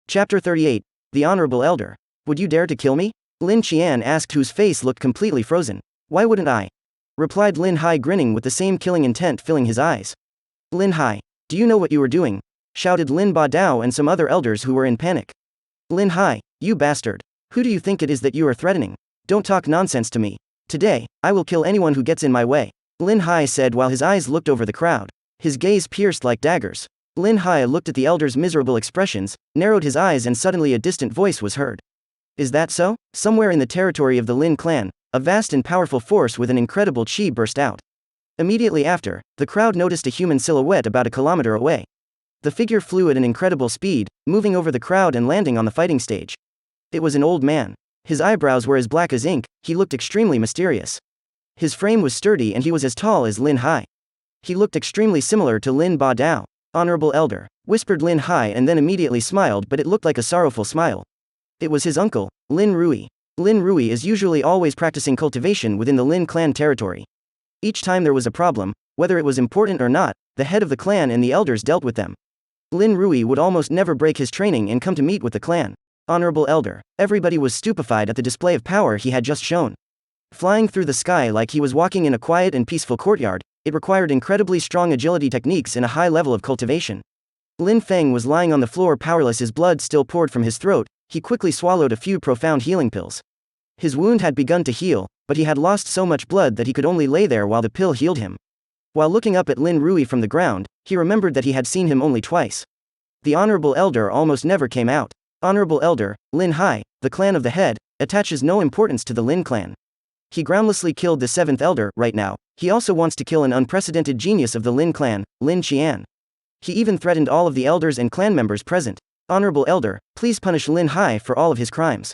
Chapter 38. The Honorable Elder. Would you dare to kill me? Lin Qian asked, whose face looked completely frozen. Why wouldn't I? Replied Lin Hai, grinning with the same killing intent filling his eyes. Lin Hai, do you know what you are doing? Shouted Lin Ba Dao and some other elders who were in panic. Lin Hai, you bastard. Who do you think it is that you are threatening? Don't talk nonsense to me. Today, I will kill anyone who gets in my way. Lin Hai said while his eyes looked over the crowd. His gaze pierced like daggers. Lin Hai looked at the elders' miserable expressions, narrowed his eyes, and suddenly a distant voice was heard. Is that so? Somewhere in the territory of the Lin clan, a vast and powerful force with an incredible chi burst out. Immediately after, the crowd noticed a human silhouette about a kilometer away. The figure flew at an incredible speed, moving over the crowd and landing on the fighting stage. It was an old man. His eyebrows were as black as ink, he looked extremely mysterious. His frame was sturdy and he was as tall as Lin Hai. He looked extremely similar to Lin Ba Dao. Honorable Elder, whispered Lin Hai, and then immediately smiled, but it looked like a sorrowful smile. It was his uncle, Lin Rui. Lin Rui is usually always practicing cultivation within the Lin clan territory. Each time there was a problem, whether it was important or not, the head of the clan and the elders dealt with them. Lin Rui would almost never break his training and come to meet with the clan. Honorable Elder, everybody was stupefied at the display of power he had just shown. Flying through the sky like he was walking in a quiet and peaceful courtyard, it required incredibly strong agility techniques and a high level of cultivation. Lin Feng was lying on the floor powerless, his blood still poured from his throat. He quickly swallowed a few profound healing pills. His wound had begun to heal, but he had lost so much blood that he could only lay there while the pill healed him. While looking up at Lin Rui from the ground, he remembered that he had seen him only twice. The Honorable Elder almost never came out. Honorable Elder, Lin Hai, the clan of the head, attaches no importance to the Lin clan. He groundlessly killed the 7th elder. Right now, he also wants to kill an unprecedented genius of the Lin clan, Lin Qian. He even threatened all of the elders and clan members present. Honorable Elder, please punish Lin Hai for all of his crimes.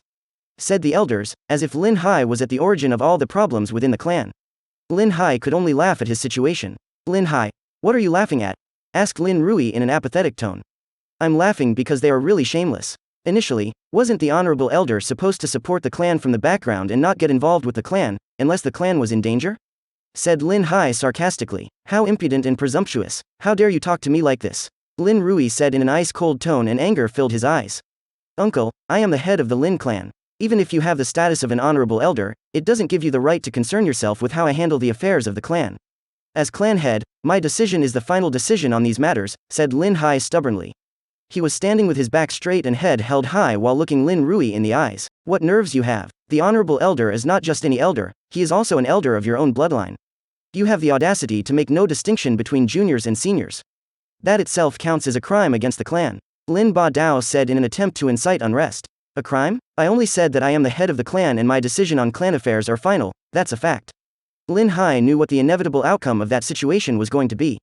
Said the elders, as if Lin Hai was at the origin of all the problems within the clan. Lin Hai could only laugh at his situation. Lin Hai, what are you laughing at? Asked Lin Rui in an apathetic tone. I'm laughing because they are really shameless. Initially, wasn't the Honorable Elder supposed to support the clan from the background and not get involved with the clan, unless the clan was in danger? Said Lin Hai sarcastically. How impudent and presumptuous. How dare you talk to me like this? Lin Rui said in an ice-cold tone, and anger filled his eyes. Uncle, I am the head of the Lin clan. Even if you have the status of an Honorable Elder, it doesn't give you the right to concern yourself with how I handle the affairs of the clan. As clan head, my decision is the final decision on these matters, said Lin Hai stubbornly. He was standing with his back straight and head held high while looking Lin Rui in the eyes. What nerves you have. The Honorable Elder is not just any elder, he is also an elder of your own bloodline. You have the audacity to make no distinction between juniors and seniors. That itself counts as a crime against the clan. Lin Ba Dao said in an attempt to incite unrest. A crime? I only said that I am the head of the clan and my decision on clan affairs are final, that's a fact. Lin Hai knew what the inevitable outcome of that situation was going to be.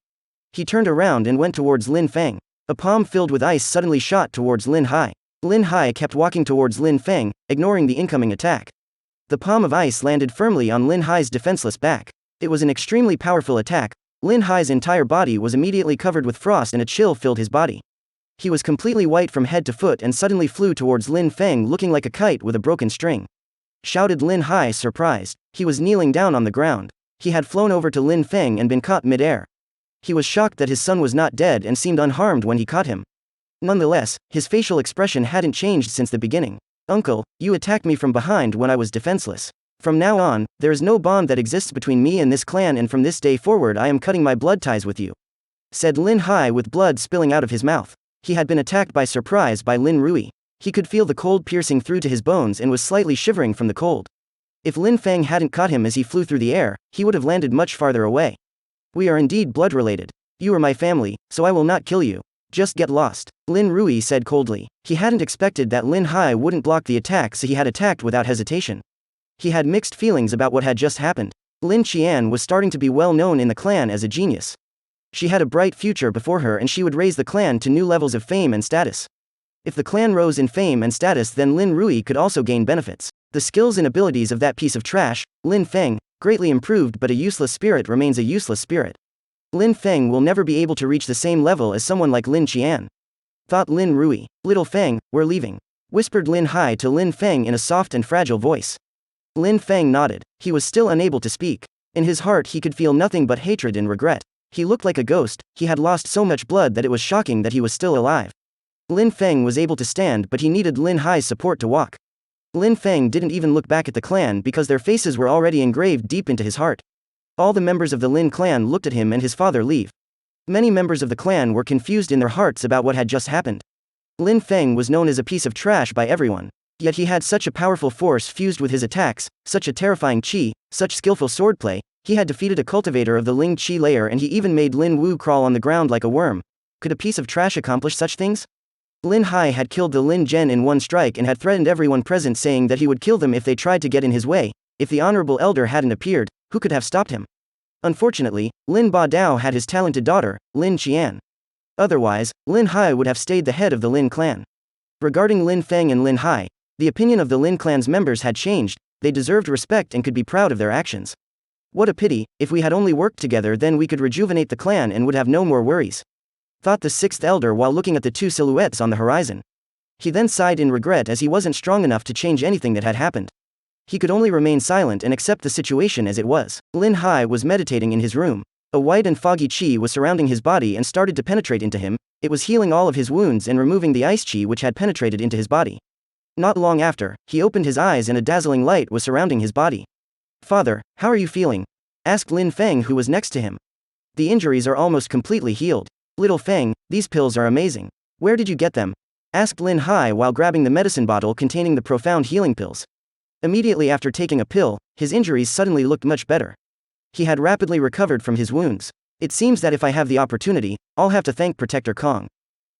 He turned around and went towards Lin Feng. A palm filled with ice suddenly shot towards Lin Hai. Lin Hai kept walking towards Lin Feng, ignoring the incoming attack. The palm of ice landed firmly on Lin Hai's defenseless back. It was an extremely powerful attack. Lin Hai's entire body was immediately covered with frost and a chill filled his body. He was completely white from head to foot and suddenly flew towards Lin Feng looking like a kite with a broken string. Shouted Lin Hai, surprised. He was kneeling down on the ground. He had flown over to Lin Feng and been caught mid-air. He was shocked that his son was not dead and seemed unharmed when he caught him. Nonetheless, his facial expression hadn't changed since the beginning. Uncle, you attacked me from behind when I was defenseless. From now on, there is no bond that exists between me and this clan, and from this day forward I am cutting my blood ties with you. Said Lin Hai with blood spilling out of his mouth. He had been attacked by surprise by Lin Rui. He could feel the cold piercing through to his bones and was slightly shivering from the cold. If Lin Feng hadn't caught him as he flew through the air, he would have landed much farther away. We are indeed blood related. You are my family, so I will not kill you. Just get lost. Lin Rui said coldly. He hadn't expected that Lin Hai wouldn't block the attack, so he had attacked without hesitation. He had mixed feelings about what had just happened. Lin Qian was starting to be well known in the clan as a genius. She had a bright future before her and she would raise the clan to new levels of fame and status. If the clan rose in fame and status, then Lin Rui could also gain benefits. The skills and abilities of that piece of trash, Lin Feng, greatly improved, but a useless spirit remains a useless spirit. Lin Feng will never be able to reach the same level as someone like Lin Qian. Thought Lin Rui. Little Feng, we're leaving. Whispered Lin Hai to Lin Feng in a soft and fragile voice. Lin Feng nodded. He was still unable to speak. In his heart he could feel nothing but hatred and regret. He looked like a ghost. He had lost so much blood that it was shocking that he was still alive. Lin Feng was able to stand, but he needed Lin Hai's support to walk. Lin Feng didn't even look back at the clan because their faces were already engraved deep into his heart. All the members of the Lin clan looked at him and his father leave. Many members of the clan were confused in their hearts about what had just happened. Lin Feng was known as a piece of trash by everyone. Yet he had such a powerful force fused with his attacks, such a terrifying qi, such skillful swordplay. He had defeated a cultivator of the Ling Qi layer, and he even made Lin Wu crawl on the ground like a worm. Could a piece of trash accomplish such things? Lin Hai had killed the Lin Zhen in one strike and had threatened everyone present, saying that he would kill them if they tried to get in his way. If the honorable elder hadn't appeared, who could have stopped him? Unfortunately, Lin Ba Dao had his talented daughter, Lin Qian. Otherwise, Lin Hai would have stayed the head of the Lin clan. Regarding Lin Feng and Lin Hai, the opinion of the Lin clan's members had changed. They deserved respect and could be proud of their actions. What a pity, if we had only worked together, then we could rejuvenate the clan and would have no more worries, thought the sixth elder while looking at the two silhouettes on the horizon. He then sighed in regret as he wasn't strong enough to change anything that had happened. He could only remain silent and accept the situation as it was. Lin Hai was meditating in his room. A white and foggy qi was surrounding his body and started to penetrate into him. It was healing all of his wounds and removing the ice qi which had penetrated into his body. Not long after, he opened his eyes and a dazzling light was surrounding his body. "Father, how are you feeling?" asked Lin Feng, who was next to him. "The injuries are almost completely healed. Little Feng, these pills are amazing. Where did you get them?" asked Lin Hai while grabbing the medicine bottle containing the profound healing pills. Immediately after taking a pill, his injuries suddenly looked much better. He had rapidly recovered from his wounds. "It seems that if I have the opportunity, I'll have to thank Protector Kong."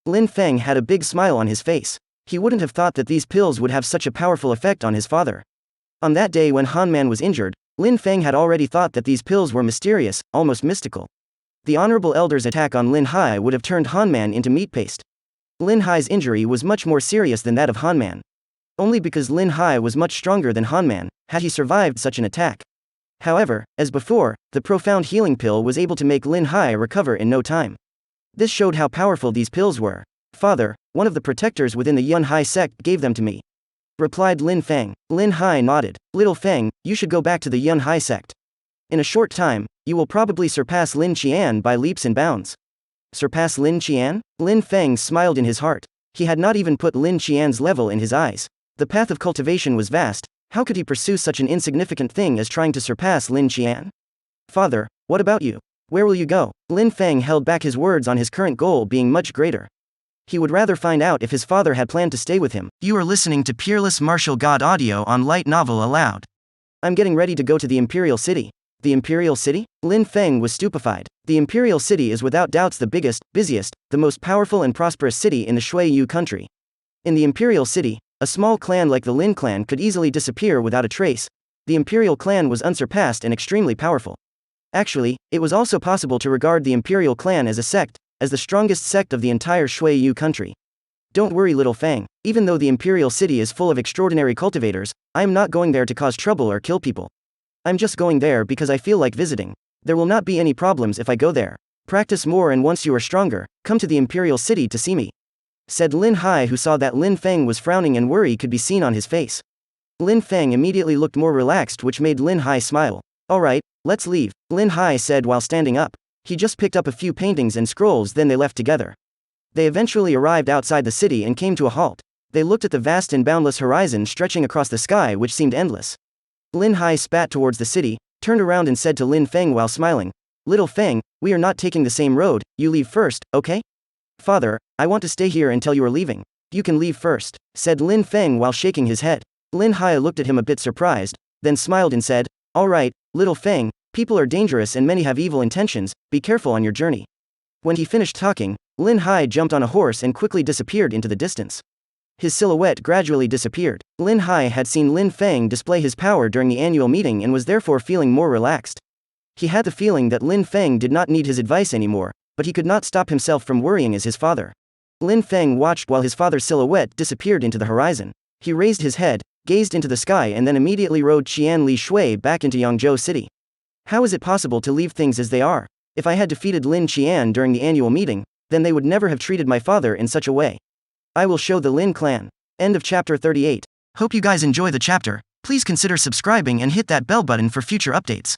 Lin Feng had a big smile on his face. He wouldn't have thought that these pills would have such a powerful effect on his father. On that day when Han Man was injured, Lin Feng had already thought that these pills were mysterious, almost mystical. The honorable elder's attack on Lin Hai would have turned Han Man into meat paste. Lin Hai's injury was much more serious than that of Han Man. Only because Lin Hai was much stronger than Han Man had he survived such an attack. However, as before, the profound healing pill was able to make Lin Hai recover in no time. This showed how powerful these pills were. "Father, one of the protectors within the Yun Hai sect gave them to me," replied Lin Feng. Lin Hai nodded. "Little Feng, you should go back to the Yun Hai sect. In a short time, you will probably surpass Lin Qian by leaps and bounds." Surpass Lin Qian? Lin Feng smiled in his heart. He had not even put Lin Qian's level in his eyes. The path of cultivation was vast. How could he pursue such an insignificant thing as trying to surpass Lin Qian? "Father, what about you? Where will you go?" Lin Feng held back his words on his current goal being much greater. He would rather find out if his father had planned to stay with him. You are listening to Peerless Martial God audio on light novel Aloud. "I'm getting ready to go to the Imperial City." The Imperial City? Lin Feng was stupefied. The Imperial City is without doubts the biggest, busiest, the most powerful and prosperous city in the Shui Yu country. In the Imperial City, a small clan like the Lin clan could easily disappear without a trace. The Imperial clan was unsurpassed and extremely powerful. Actually, it was also possible to regard the Imperial clan as a sect, as the strongest sect of the entire Shui Yu country. "Don't worry, little Feng. Even though the Imperial City is full of extraordinary cultivators, I am not going there to cause trouble or kill people. I'm just going there because I feel like visiting. There will not be any problems if I go there. Practice more, and once you are stronger, come to the Imperial City to see me," said Lin Hai, who saw that Lin Feng was frowning and worry could be seen on his face. Lin Feng immediately looked more relaxed, which made Lin Hai smile. "Alright, let's leave," Lin Hai said while standing up. He just picked up a few paintings and scrolls, then they left together. They eventually arrived outside the city and came to a halt. They looked at the vast and boundless horizon stretching across the sky, which seemed endless. Lin Hai spat towards the city, turned around and said to Lin Feng while smiling, "Little Feng, we are not taking the same road, you leave first, okay?" "Father, I want to stay here until you are leaving." "You can leave first," said Lin Feng while shaking his head. Lin Hai looked at him a bit surprised, then smiled and said, "Alright, little Feng, people are dangerous and many have evil intentions, be careful on your journey." When he finished talking, Lin Hai jumped on a horse and quickly disappeared into the distance. His silhouette gradually disappeared. Lin Hai had seen Lin Feng display his power during the annual meeting and was therefore feeling more relaxed. He had the feeling that Lin Feng did not need his advice anymore, but he could not stop himself from worrying as his father. Lin Feng watched while his father's silhouette disappeared into the horizon. He raised his head, gazed into the sky, and then immediately rode Qian Li Shui back into Yangzhou City. How is it possible to leave things as they are? If I had defeated Lin Qian during the annual meeting, then they would never have treated my father in such a way. I will show the Lin clan. End of chapter 38. Hope you guys enjoy the chapter. Please consider subscribing and hit that bell button for future updates.